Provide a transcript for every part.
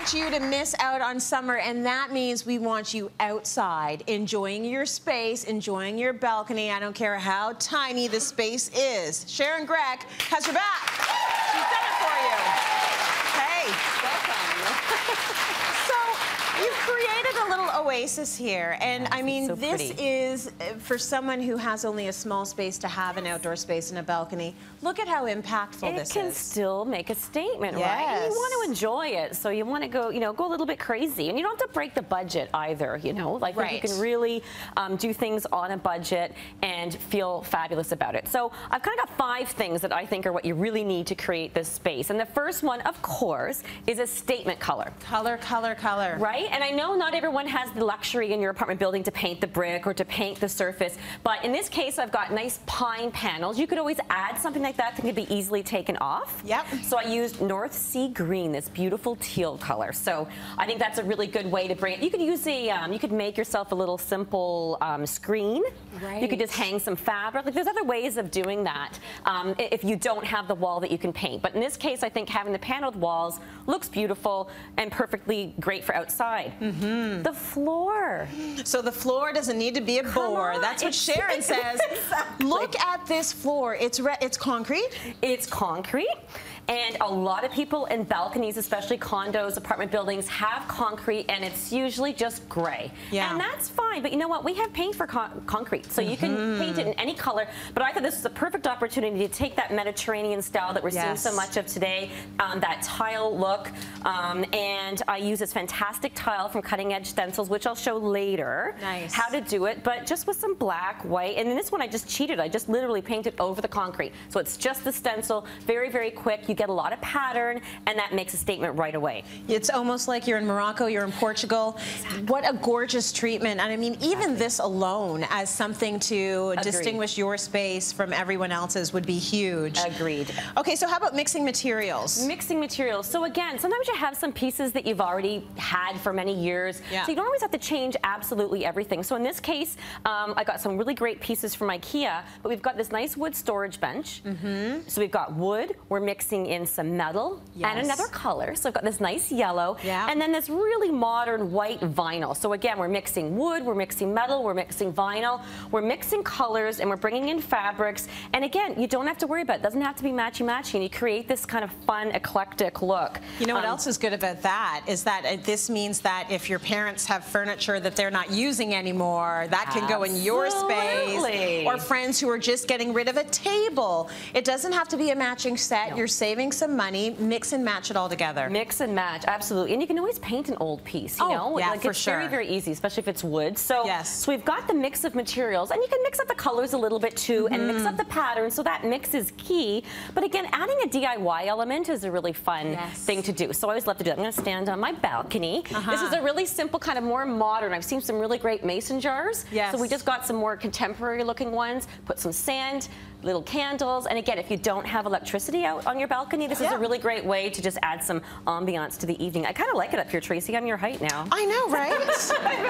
want you to miss out on summer, and that means we want you outside, enjoying your space, enjoying your balcony. I don't care how tiny the space is. Sharon Grech has your back. She's done it for you. Hey. So you've created a little oasis here, and yes, I mean, so this is for someone who has only a small space to have an outdoor space and a balcony. Look at how impactful this is. It can still make a statement, yes. right? You want to enjoy it, so you want to go, go a little bit crazy, and you don't have to break the budget either. Like right. You can really do things on a budget and feel fabulous about it. So I've kind of got 5 things that I think are what you really need to create this space, and the first one, of course, is a statement color. Color, color, color. Right, and I know not everyone has the luxury in your apartment building to paint the brick or to paint the surface, but in this case I've got nice pine panels. You could always add something like that can be easily taken off. Yep. So I used North Sea green, this beautiful teal color. So I think that's a really good way to bring it. You could use you could make yourself a little simple screen. Right. You could just hang some fabric. Like, there's other ways of doing that if you don't have the wall that you can paint. But in this case, I think having the paneled walls looks beautiful and perfectly great for outside. Mm-hmm. The floor. So the floor doesn't need to be a bore. That's what Sharon says. Exactly. Look at this floor. It's concrete. It's concrete. And a lot of people in balconies, especially condos, apartment buildings, have concrete, and it's usually just gray. Yeah. And that's fine, but you know what? We have paint for concrete, so you can paint it in any color. But I thought this was a perfect opportunity to take that Mediterranean style that we're seeing so much of today, that tile look, and I use this fantastic tile from Cutting Edge Stencils, which I'll show later how to do it, but just with some black, white, and in this one I just cheated. I just literally painted over the concrete. So it's just the stencil, very, very quick. You get a lot of pattern, and that makes a statement right away. It's almost like you're in Morocco, you're in Portugal. Exactly. What a gorgeous treatment. And I mean, even this alone as something to distinguish your space from everyone else's would be huge. Agreed. Okay, so how about mixing materials? Mixing materials. So again, sometimes you have some pieces that you've already had for many years, so you don't always have to change absolutely everything. So in this case, I got some really great pieces from IKEA, but we've got this nice wood storage bench. So we've got wood, we're mixing in some metal and another color. So I've got this nice yellow and then this really modern white vinyl. So again, we're mixing wood, we're mixing metal, we're mixing vinyl, we're mixing colors, and we're bringing in fabrics. And again, you don't have to worry about it. It doesn't have to be matchy-matchy, and you create this kind of fun, eclectic look. You know what else is good about that is that this means that if your parents have furniture that they're not using anymore, that can go in your space. Or friends who are just getting rid of a table. It doesn't have to be a matching set. You're saving some money. Mix and match it all together. Mix and match, absolutely. And you can always paint an old piece, you know? Yeah, like for it's sure. very, very easy, especially if it's wood. So, so we've got the mix of materials, and you can mix up the colors a little bit too, and mix up the patterns, so that mix is key. But again, adding a DIY element is a really fun thing to do. So I always love to do that. I'm going to stand on my balcony. This is a really simple, kind of more modern. I've seen some really great mason jars. So we just got some more contemporary looking ones, put some sand, little candles, and again, if you don't have electricity out on your balcony, this is a really great way to just add some ambiance to the evening. I kind of like it up here, Tracy. I'm your height now. I know, right?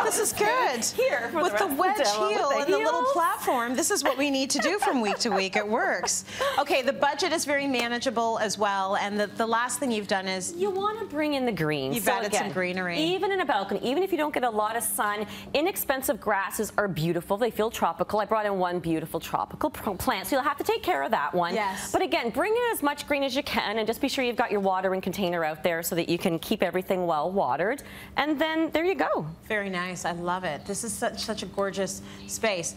This is good. Here, for with the wedge heel and the little platform, this is what we need to do from week to week. It works. Okay, the budget is very manageable as well, and the last thing you've done is you want to bring in the green. You've added some greenery. Even in a balcony, even if you don't get a lot of sun, inexpensive grasses are beautiful. They feel tropical. I brought in one beautiful tropical plant, so you'll have to take care of that one. But again, bring in as much green as you can, and just be sure you've got your watering container out there so that you can keep everything well watered. And then there you go. Very nice. I love it. This is such a gorgeous space.